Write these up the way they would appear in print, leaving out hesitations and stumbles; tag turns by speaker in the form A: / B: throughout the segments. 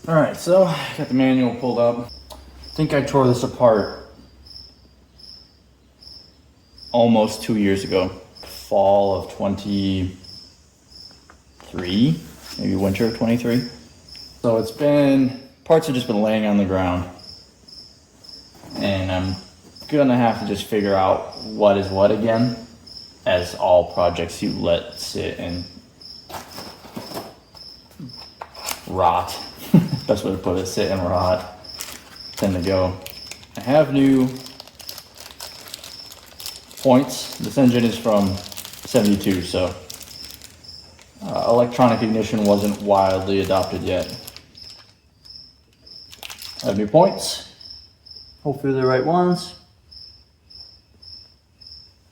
A: All right, so got the manual pulled up. I think I tore this apart almost 2 years ago, fall of 23, maybe winter of 23. So it's been, parts have just been laying on the ground, and I'm gonna have to just figure out what is what again, as all projects you let sit and rot. Best way to put it, sit and rot, tend to go. I have new points. This engine is from 72, so electronic ignition wasn't wildly adopted yet. I have new points. Hopefully they're the right ones.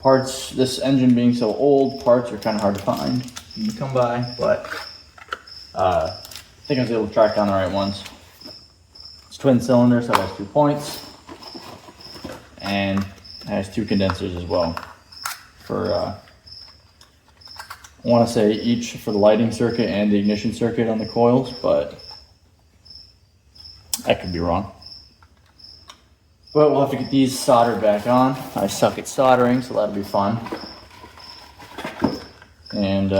A: Parts, this engine being so old, parts are kind of hard to find and to come by, but I think I was able to track down the right ones. It's twin cylinder, so it has 2 points, and it has 2 condensers as well. For I want to say each for the lighting circuit and the ignition circuit on the coils, but I could be wrong. But we'll have to get these soldered back on. I suck at soldering, so that'll be fun. And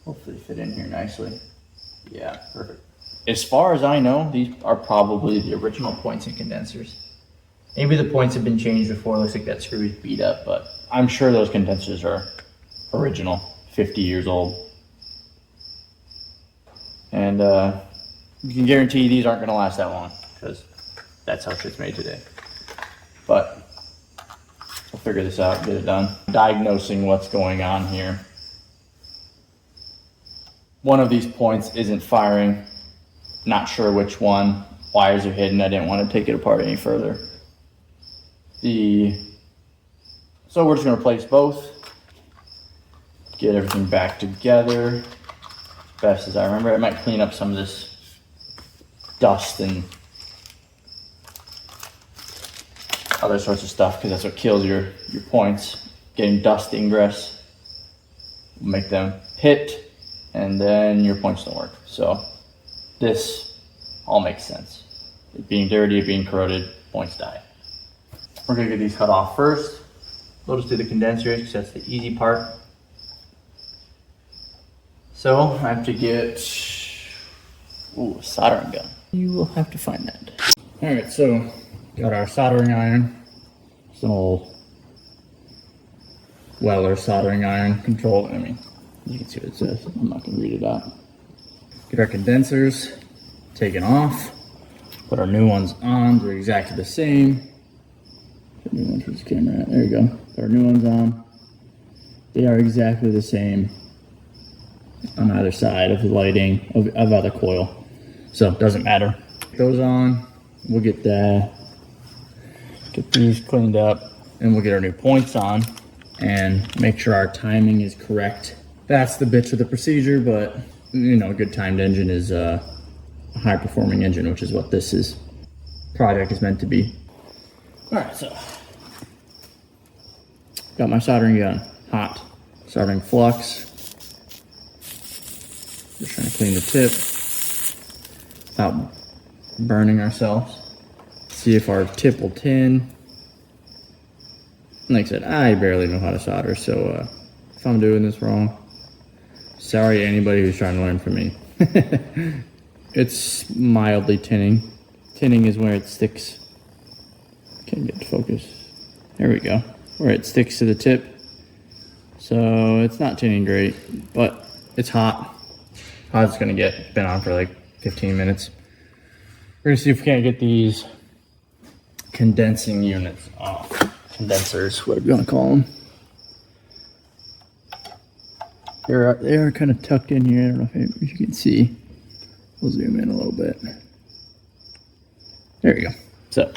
A: hopefully fit in here nicely. Yeah, perfect. As far as I know, these are probably the original points and condensers. Maybe the points have been changed before. It looks like that screw is beat up, but I'm sure those condensers are original, 50 years old. And you can guarantee these aren't gonna last that long, because that's how shit's made today. But we'll figure this out, get it done. Diagnosing what's going on here. One of these points isn't firing. Not sure which one. Wires are hidden. I didn't want to take it apart any further. So we're just going to replace both. Get everything back together as best as I remember. I might clean up some of this dust and other sorts of stuff, because that's what kills your points. Getting dust ingress will make them hit, and then your points don't work. So this all makes sense. It being dirty, it being corroded, points die. We're gonna get these cut off first. We'll just do the condensers because that's the easy part. So I have to get a soldering gun. You will have to find that. All right, so got our soldering iron. It's an old Weller soldering iron control. I mean, you can see what it says. I'm not gonna read it out. Get our condensers taken off. Put our new ones on. They're exactly the same. Put new one for this camera. There you go. Put our new ones on. They are exactly the same on either side of the lighting of either coil. So it doesn't matter. Put those on. We'll get these cleaned up, and we'll get our new points on and make sure our timing is correct. That's the bitch of the procedure, but you know, a good timed engine is a high performing engine, which is what this project is meant to be. All right, so got my soldering gun, hot, soldering flux. Just trying to clean the tip without burning ourselves. See if our tip will tin. Like I said, I barely know how to solder, so if I'm doing this wrong, sorry anybody who's trying to learn from me. It's mildly tinning. Tinning is where it sticks. Can't get to focus. There we go. Where it sticks to the tip. So it's not tinning great, but it's hot. Hot it's gonna get. It's been on for like 15 minutes. We're gonna see if we can't get these condensing units off. Condensers, whatever you want to call them. They are kind of tucked in here. I don't know if you can see. We'll zoom in a little bit. There we go. So,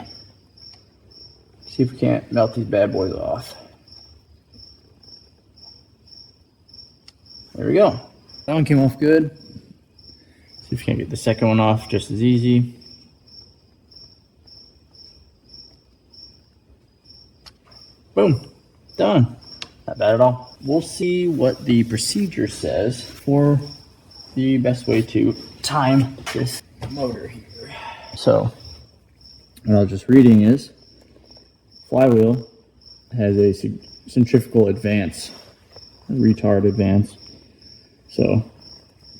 A: see if we can't melt these bad boys off. There we go. That one came off good. See if we can't get the second one off just as easy. Boom, done. Not bad at all. We'll see what the procedure says for the best way to time this motor here. So what I was just reading is flywheel has a centrifugal advance, a retard advance. So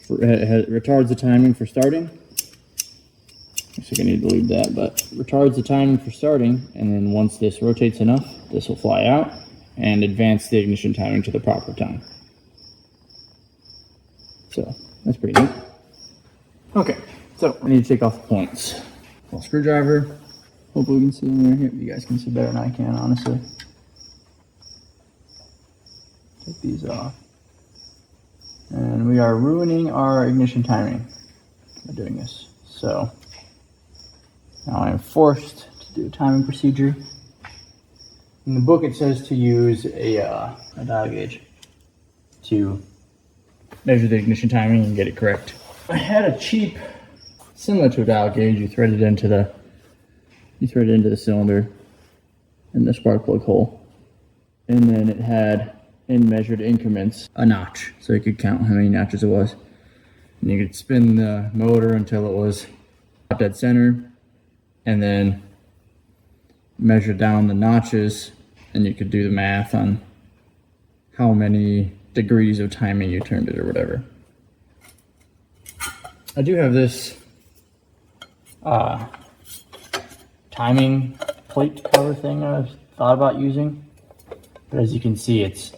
A: it retards the timing for starting. Looks like I need to leave that, but retards the timing for starting, and then once this rotates enough, this will fly out and advance the ignition timing to the proper time. So that's pretty neat. Okay, so I need to take off the points. Well, screwdriver. Hopefully we can see them right here. You guys can see better than I can, honestly. Take these off. And we are ruining our ignition timing by doing this. So now I am forced to do a timing procedure. In the book it says to use a dial gauge to measure the ignition timing and get it correct. I had a cheap, similar to a dial gauge, you thread it into the cylinder in the spark plug hole. And then it had, in measured increments, a notch, so you could count how many notches it was. And you could spin the motor until it was dead center, and then measure down the notches, and you could do the math on how many degrees of timing you turned it or whatever. I do have this timing plate cover thing I've thought about using, but as you can see, it's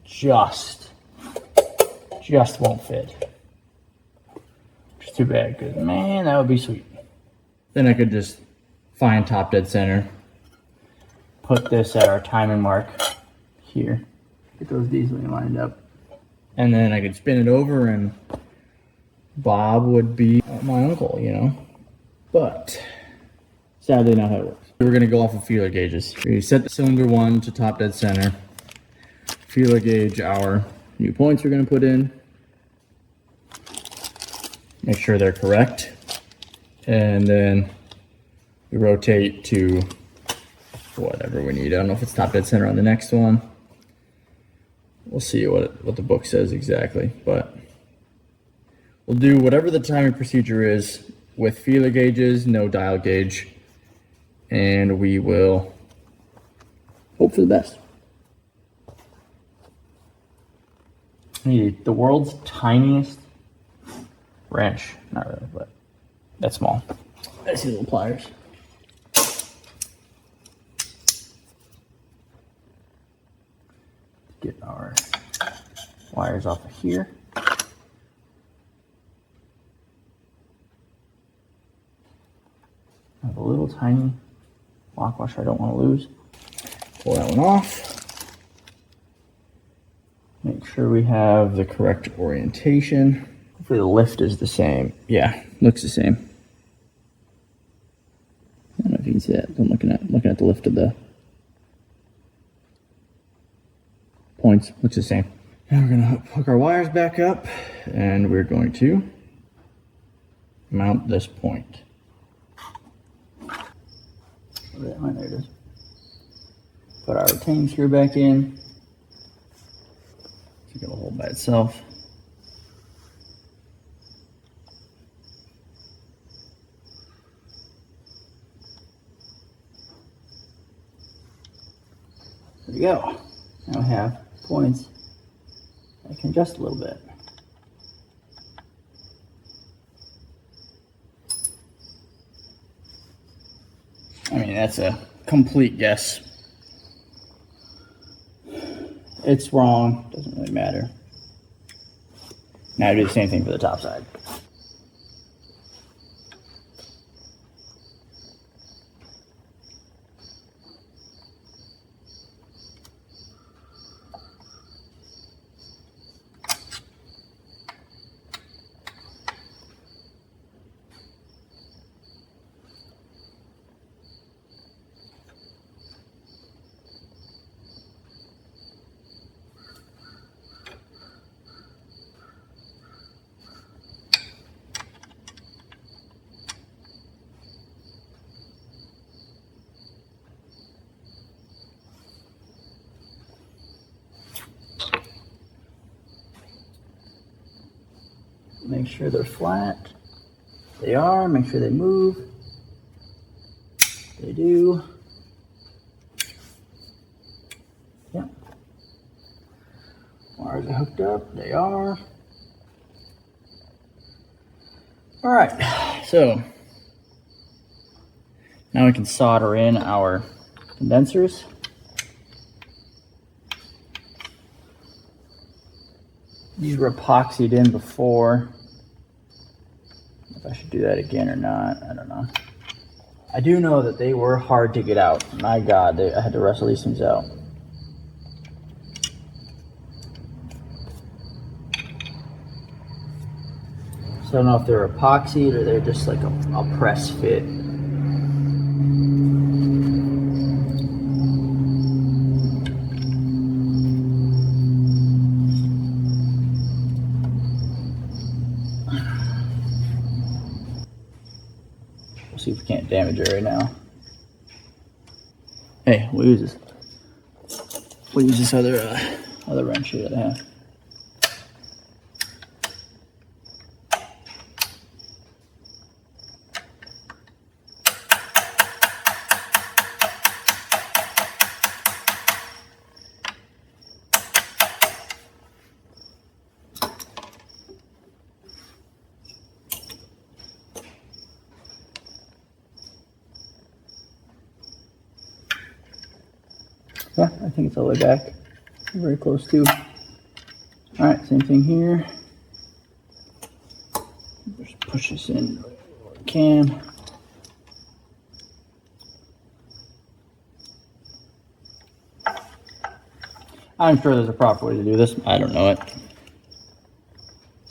A: just won't fit. Which is too bad, because man, that would be sweet. Then I could just find top dead center, put this at our timing mark here, get those easily lined up, and then I could spin it over and Bob would be my uncle, you know. But sadly not how it works. We're gonna go off of feeler gauges. We set the cylinder 1 to top dead center, feeler gauge our new points we're gonna put in, make sure they're correct, and then we rotate to whatever we need. I don't know if it's top dead center on the next one. We'll see what the book says exactly, but we'll do whatever the timing procedure is with feeler gauges, no dial gauge, and we will hope for the best. I need the world's tiniest wrench. Not really, but that's small. I see little pliers. Get our wires off of here. I have a little tiny lock washer I don't want to lose. Pull that one off. Make sure we have the correct orientation. Hopefully the lift is the same. Yeah, looks the same. I don't know if you can see that. I'm looking at the lift of the points. Looks the same. Now we're gonna hook our wires back up, and we're going to mount this point. There it is. Put our retaining screw back in. It's gonna hold by itself. There we go. Now we have points I can adjust a little bit. I mean, that's a complete guess. It's wrong, doesn't really matter. Now I do the same thing for the top side. Make sure they're flat. They are. Make sure they move. They do. Yep. Wires are hooked up. They are. All right. So now we can solder in our condensers. These were epoxied in before. If I should do that again or not, I don't know. I do know that they were hard to get out. My God, I had to wrestle these things out. So I don't know if they're epoxied or they're just like a press fit. We'll see if we can't damage it right now. Hey, we'll use this. We'll use this other wrench here that I have. Yeah, I think it's all the way back. Very close to. All right, same thing here. Just push this in where we can. I'm sure there's a proper way to do this. I don't know it.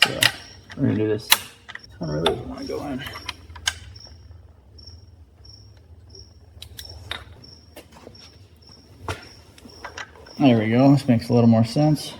A: So we're gonna do this. This one really doesn't want to go in. There we go. This makes a little more sense.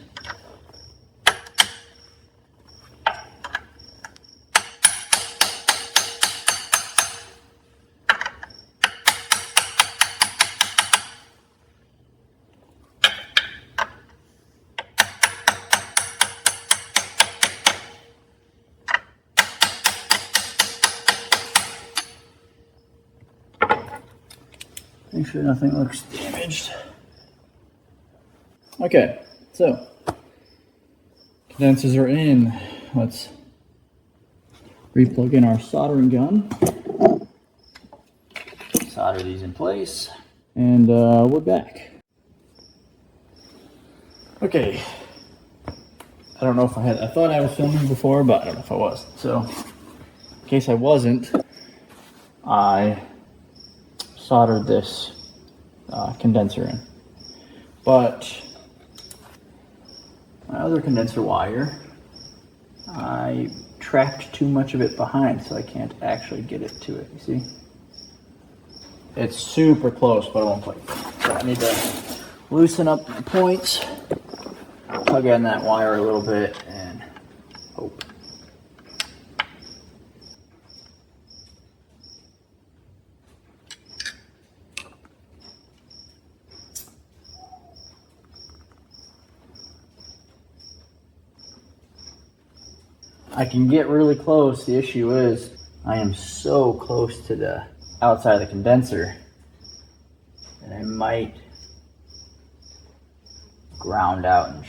A: Make sure nothing looks damaged. Okay, so condensers are in. Let's re-plug in our soldering gun. Solder these in place, and we're back. Okay, I don't know if I thought I was filming before, but I don't know if I was. So, in case I wasn't, I soldered this condenser in. But my other condenser wire, I trapped too much of it behind, so I can't actually get it to it, you see? It's super close, but it won't quite fit. So I need to loosen up my points, tug on that wire a little bit, and hope. I can get really close. The issue is I am so close to the outside of the condenser that I might ground out and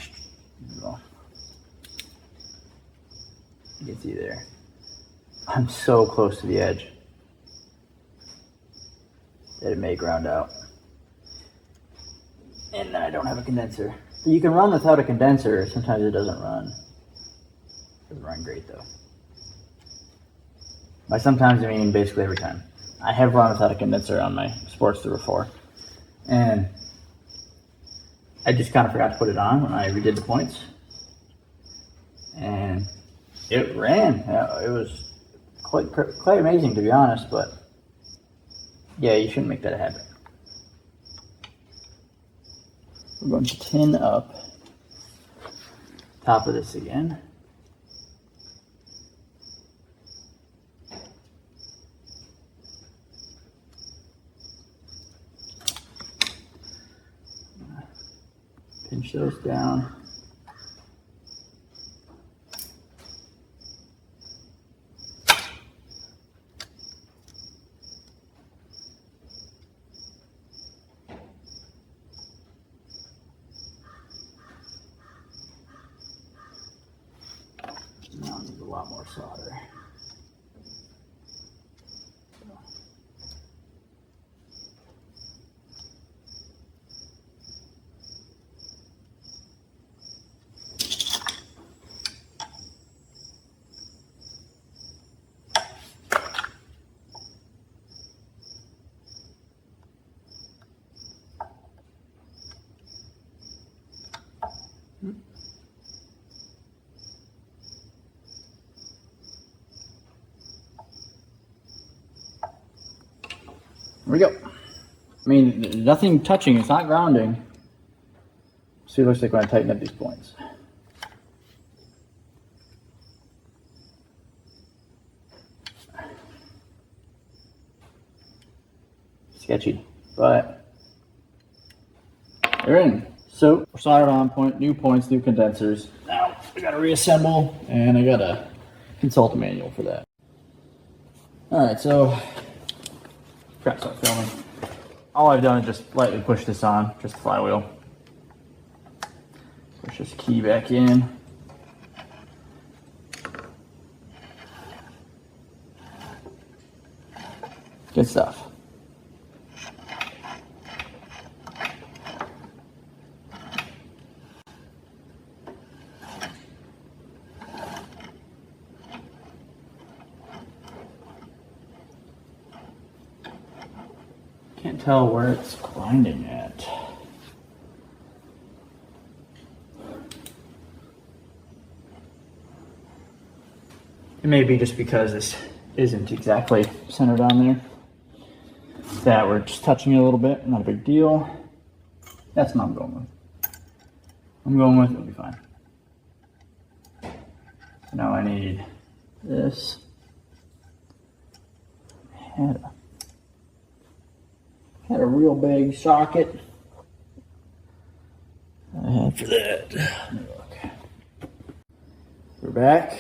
A: you can see there. I'm so close to the edge that it may ground out. And then I don't have a condenser. You can run without a condenser. Sometimes it doesn't run. Doesn't run great though. By sometimes I mean basically every time. I have run without a condenser on my Sportster before, and I just kind of forgot to put it on when I redid the points, and it ran. It was quite amazing, to be honest. But yeah, you shouldn't make that a habit. We're going to tin up top of this again. Pinch those down. lot more solder. There we go. I mean, nothing touching, it's not grounding. See, it looks like when I tighten up these points. Sketchy, but they're in. So we're soldered on point, new points, new condensers. Now I gotta reassemble and I gotta consult a manual for that. All right, so crap, start filming. All I've done is just lightly push this on, just the flywheel. Push this key back in. Good stuff. Can't tell where it's grinding at. It may be just because this isn't exactly centered on there, that we're just touching it a little bit, not a big deal. That's what I'm going with. It'll be fine. So now I need this. Had a real big socket. I had for that. Let me look. We're back.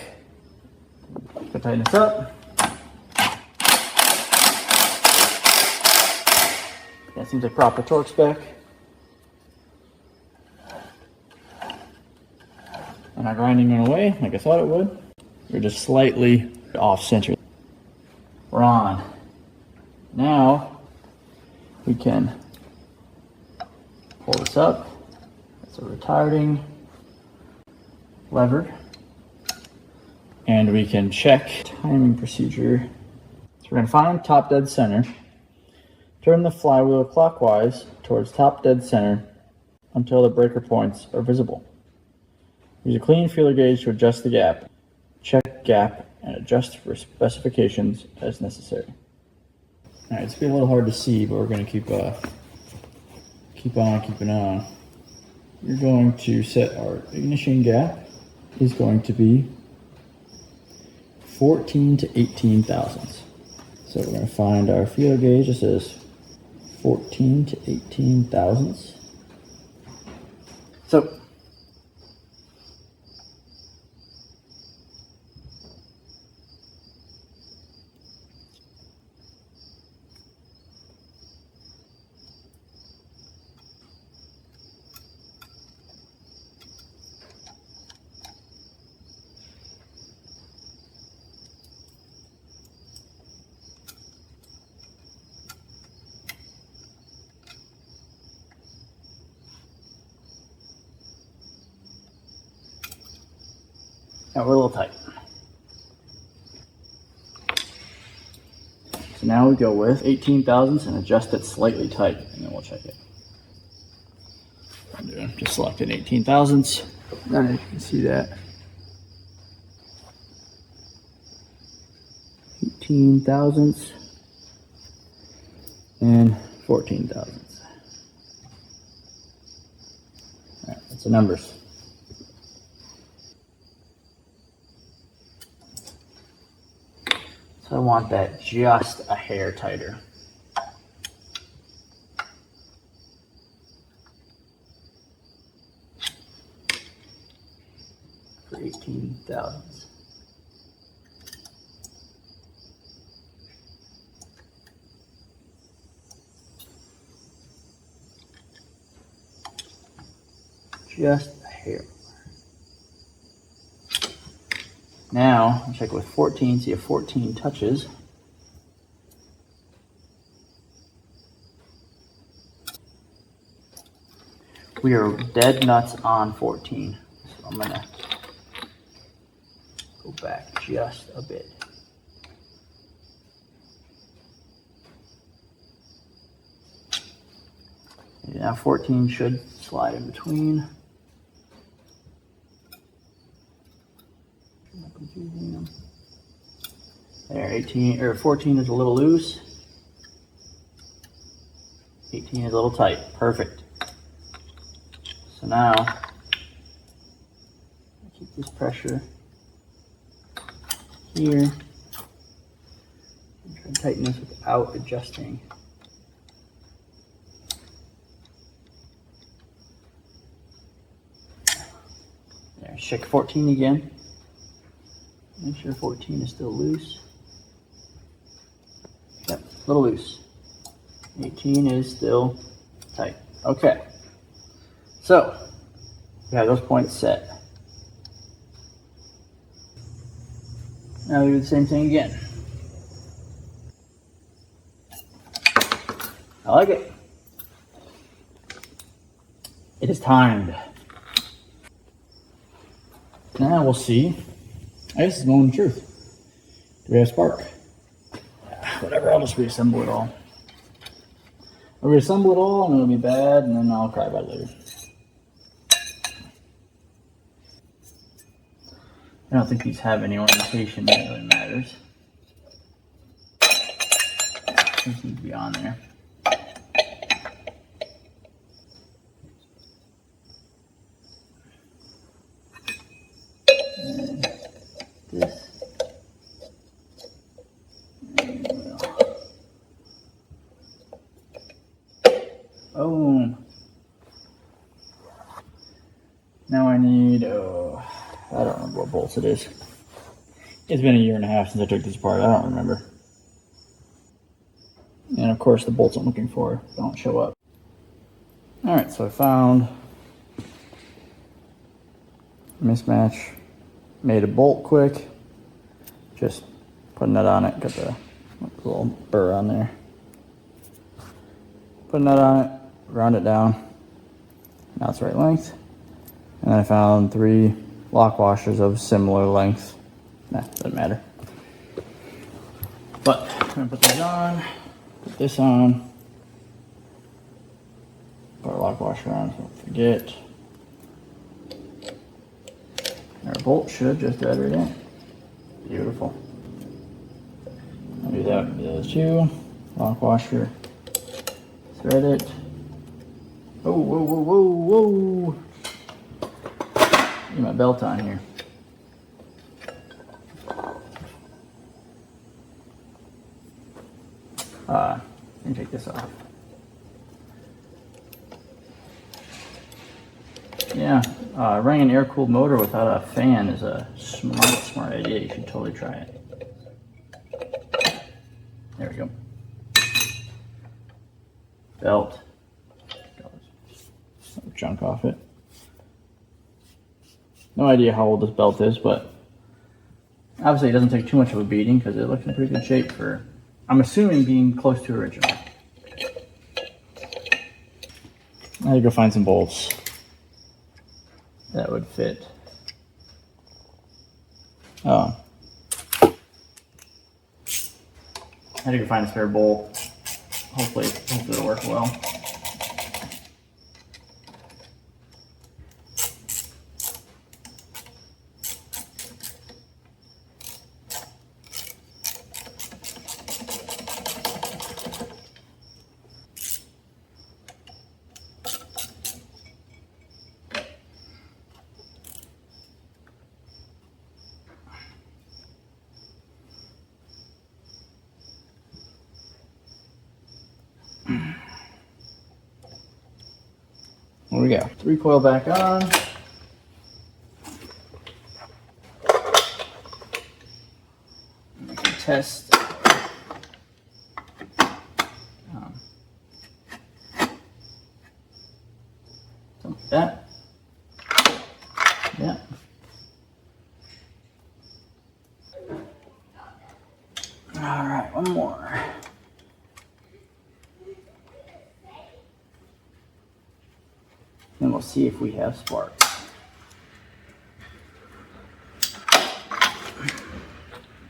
A: Gonna tighten this up. That seems like proper torque spec. And not grinding it away like I thought it would. We're just slightly off center. We're on. Now we can pull this up. It's a retarding lever. And we can check timing procedure. So we're gonna find top dead center. Turn the flywheel clockwise towards top dead center until the breaker points are visible. Use a clean feeler gauge to adjust the gap. Check gap and adjust for specifications as necessary. All right, it's been a little hard to see, but we're gonna keep on keeping on. You're going to set our ignition gap is going to be 14 to 18 thousandths. So we're gonna find our feeler gauge. It says 14 to 18 thousandths. So now we're a little tight. So now we go with 18 thousandths and adjust it slightly tight, and then we'll check it. I'm doing just selected 18 thousandths. Now you can see that 18 thousandths and 14 thousandths. All right, that's the numbers. So I want that just a hair tighter. For 18 thousandths. Just a hair. Now, I'll check with 14, see if 14 touches. We are dead nuts on 14. So I'm gonna go back just a bit. Now 14 should slide in between. There, 18 or 14 is a little loose. 18 is a little tight. Perfect. So now keep this pressure here. And try and tighten this without adjusting. There, check 14 again. Make sure 14 is still loose. Yep, a little loose. 18 is still tight. Okay. So, we have those points set. Now we do the same thing again. I like it. It is timed. Now we'll see. I guess it's the moment of truth. Do we have spark? Whatever, I'll just reassemble it all. I'll reassemble it all and it'll be bad and then I'll cry about it later. I don't think these have any orientation that really matters. These need to be on there. And this. Boom. Now I need, I don't remember what bolts it is. It's been a year and a half since I took this apart. I don't remember. And of course the bolts I'm looking for don't show up. All right, so I found a mismatch. Made a bolt quick. Just putting that on it. Got the little burr on there. Putting that on it. Round it down. Now it's the right length. And then I found 3 lock washers of similar length. Nah, doesn't matter. But I'm gonna put these on, put this on, put our lock washer on so don't forget. And our bolt should just thread right in. Beautiful. I'll do that with those 2. Lock washer, thread it. Oh, whoa, whoa, whoa, whoa. Get my belt on here. Let me take this off. Yeah, running an air-cooled motor without a fan is a smart idea. You should totally try it. There we go. Belt. Junk off it. No idea how old this belt is, but obviously it doesn't take too much of a beating because it looks in pretty good shape for, I'm assuming, being close to original. I had to go find some bolts that would fit. Oh. I had to go find a spare bolt. Hopefully it'll work well. There we go. Recoil back on. We can test. Something like that. Yeah. we'll see if we have spark.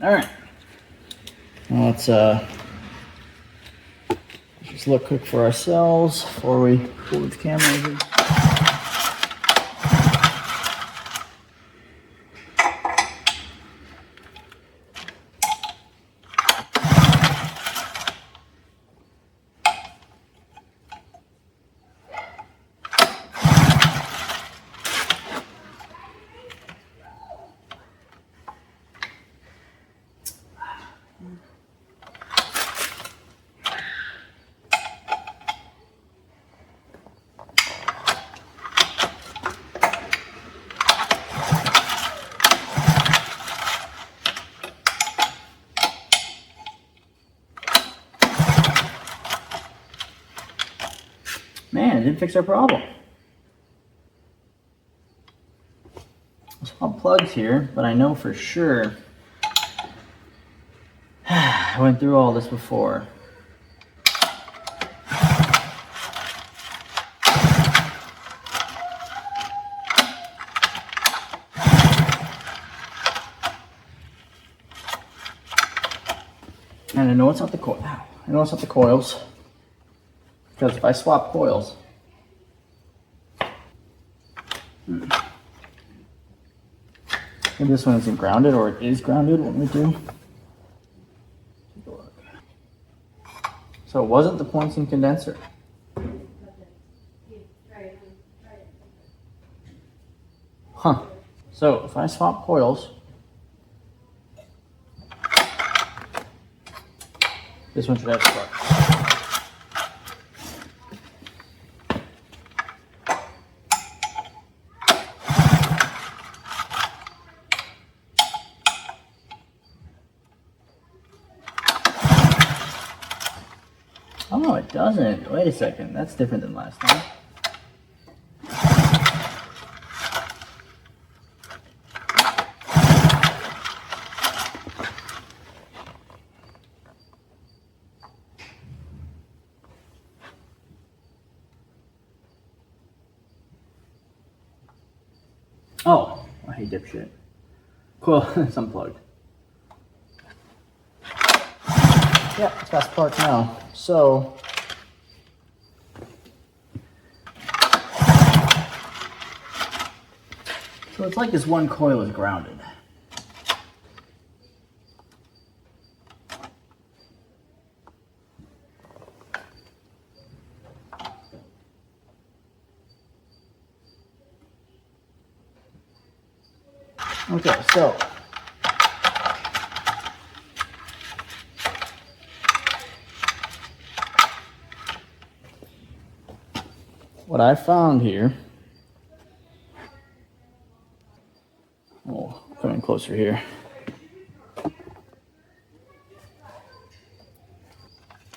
A: All right. Now let's just look quick for ourselves before we pull the camera over. Man, it didn't fix our problem. There's some plugs here, but I know for sure I went through all this before. And I know it's not the coil. I know it's not the coils. Because if I swap coils, maybe this one isn't grounded, or it is grounded. What we do? Take a look. So it wasn't the Poinson condenser. Huh. So if I swap coils, this one should have spark. Oh, it doesn't. Wait a second. That's different than last time. Oh, I hate dipshit. Cool, it's unplugged. Yeah, it's got spark now. So it's like this one coil is grounded. Okay, so what I found here, oh, coming closer here.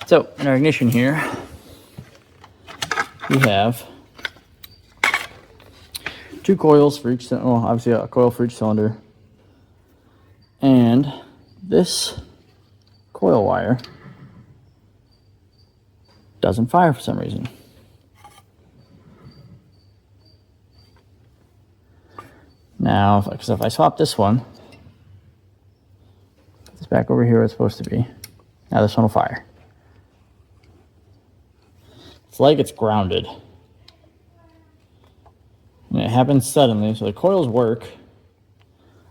A: So in our ignition here, we have two coils for each, well, obviously a coil for each cylinder, and this coil wire doesn't fire for some reason. Now, because if I swap this one, it's back over here where it's supposed to be. Now this one will fire. It's like it's grounded. And it happens suddenly, so the coils work.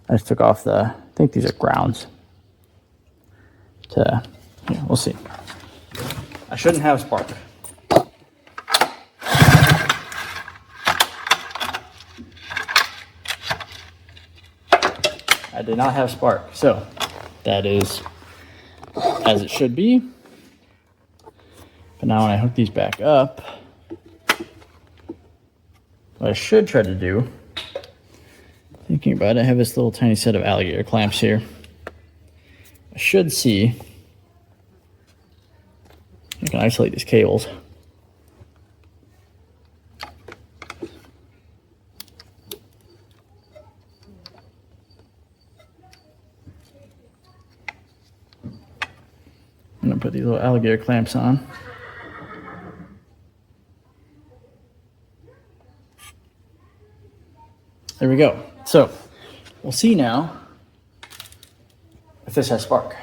A: I just took off the, I think these are grounds. Yeah, we'll see. I shouldn't have spark. I did not have spark, so that is as it should be. But now when I hook these back up, what I should try to do, thinking about it, I have this little tiny set of alligator clamps here. I should see I can isolate these cables. I'm gonna put these little alligator clamps on. there we go. So we'll see now if this has spark.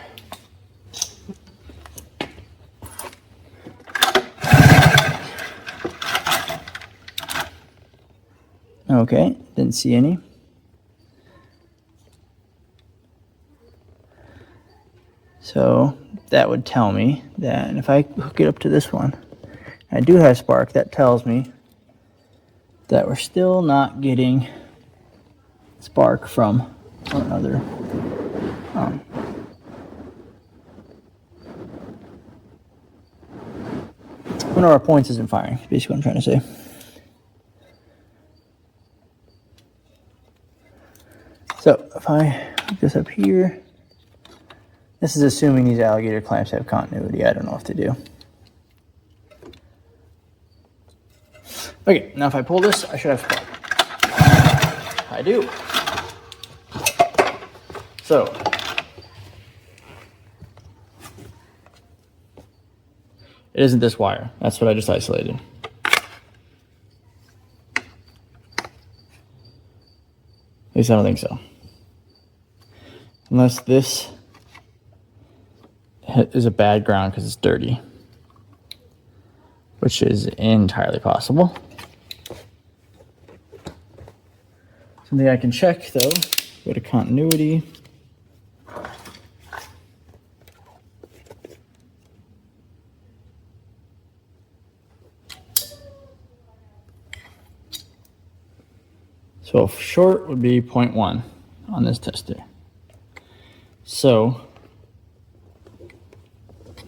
A: Okay, didn't see any. So that would tell me that, and if I hook it up to this one, I do have spark, that tells me that we're still not getting spark from another. One of our points isn't firing, basically what I'm trying to say. So if I hook this up here, this is assuming these alligator clamps have continuity. I don't know if they do. Okay, now if I pull this, I should have spark. I do. So it isn't this wire. That's what I just isolated. At least I don't think so. Unless this is a bad ground because it's dirty, which is entirely possible. Something I can check though, go to continuity. So short would be 0.1 on this tester. So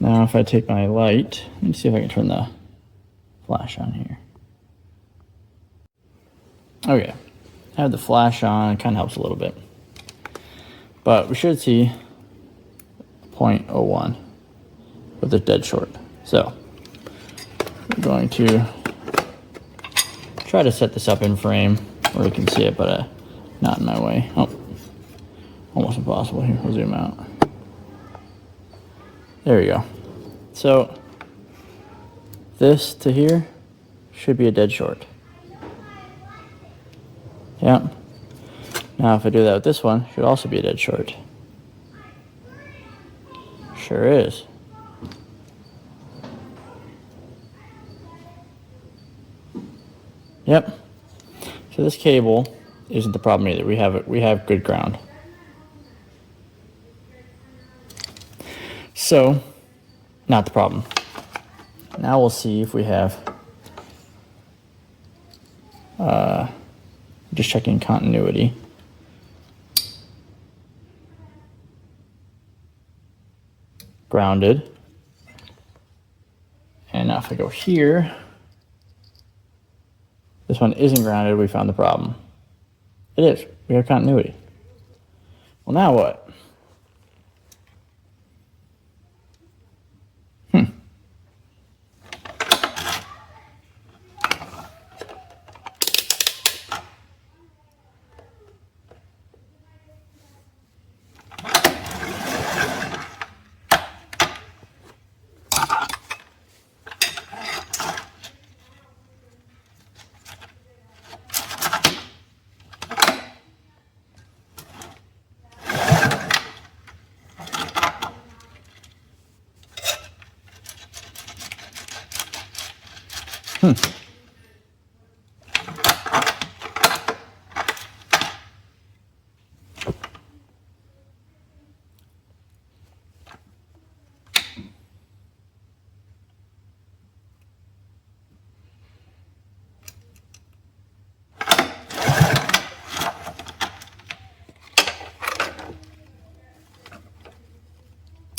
A: now if I take my light, let me see if I can turn the flash on here. Okay, I have the flash on, it kind of helps a little bit. But we should see 0.01 with the dead short. So we're going to try to set this up in frame where you can see it, but not in my way. Oh, almost impossible here. We'll zoom out. There we go. So this to here should be a dead short. Yep. Now if I do that with this one, it should also be a dead short. Sure is. Yep. So this cable isn't the problem either. We have good ground. So, not the problem. Now we'll see if we have, just checking continuity. Grounded. And now if I go here, this one isn't grounded, we found the problem. It is, we have continuity. Well, now what?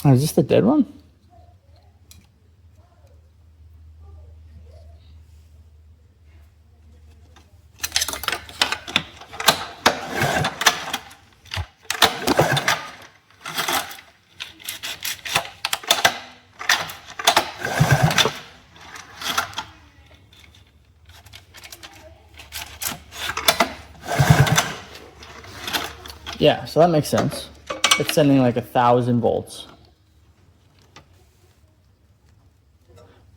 A: Oh, is this the dead one? Yeah, so that makes sense. It's sending like 1,000 volts.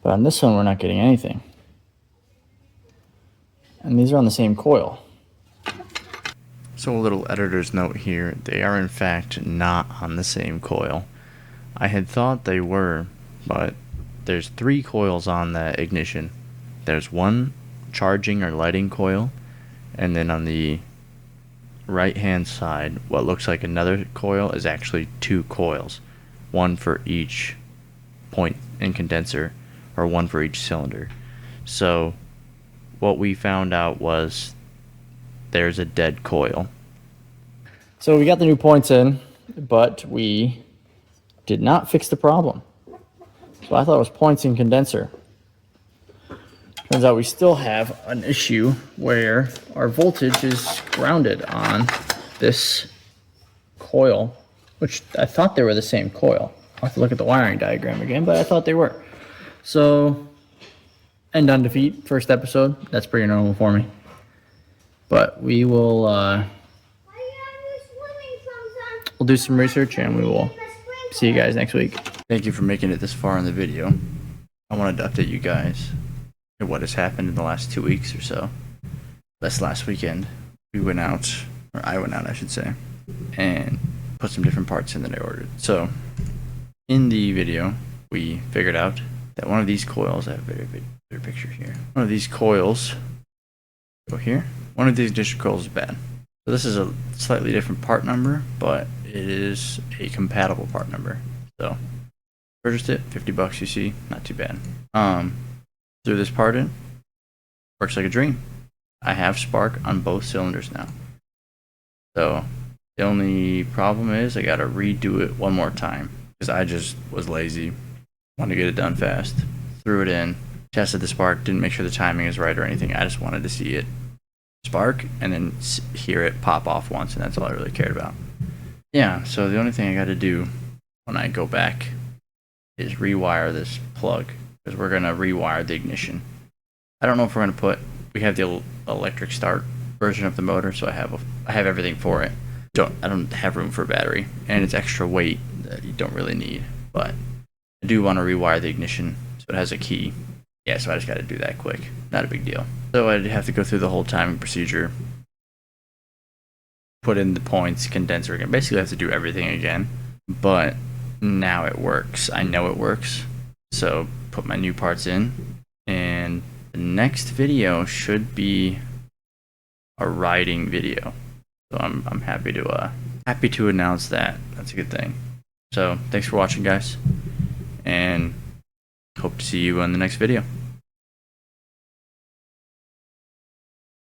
A: But on this one, we're not getting anything. And these are on the same coil. So a little editor's note here, they are in fact not on the same coil. I had thought they were, but there's 3 coils on the ignition. There's one charging or lighting coil, and then on the right hand side, what looks like another coil is actually 2 coils. One for each point and condenser, or one for each cylinder. So what we found out was there's a dead coil. So we got the new points in, but we did not fix the problem. So I thought it was points and condenser. Turns out we still have an issue where our voltage is grounded on this coil, which I thought they were the same coil. I'll have to look at the wiring diagram again, but I thought they were. So, end on defeat, first episode. That's pretty normal for me. But we will, we'll do some research and we will see you guys next week. Thank you for making it this far in the video. I wanted to update you guys on what has happened in the last 2 weeks or so. This last weekend, we went out, or I went out, I should say, and put some different parts in that I ordered. So, in the video, we figured out that one of these coils, I have a very big picture here. One of these coils, go here, one of these ignition coils is bad. So this is a slightly different part number, but it is a compatible part number. So, purchased it, $50 you see, not too bad. Threw this part in, works like a dream. I have spark on both cylinders now. So, the only problem is I gotta redo it one more time because I just was lazy, wanted to get it done fast. Threw it in, tested the spark, didn't make sure the timing is right or anything. I just wanted to see it spark and then hear it pop off once, and that's all I really cared about. Yeah, so the only thing I gotta do when I go back is rewire this plug because we're gonna rewire the ignition. I don't know if we're gonna put, we have the electric start version of the motor, so I have everything for it. I don't have room for a battery, and it's extra weight that you don't really need, but I do want to rewire the ignition so it has a key. Yeah, so I just got to do that quick. Not a big deal. So I'd have to go through the whole timing procedure, put in the points, condenser again. Basically I have to do everything again, but now it works. I know it works. So put my new parts in, and the next video should be a riding video. So I'm happy to announce that. That's a good thing. So thanks for watching, guys, and hope to see you on the next video.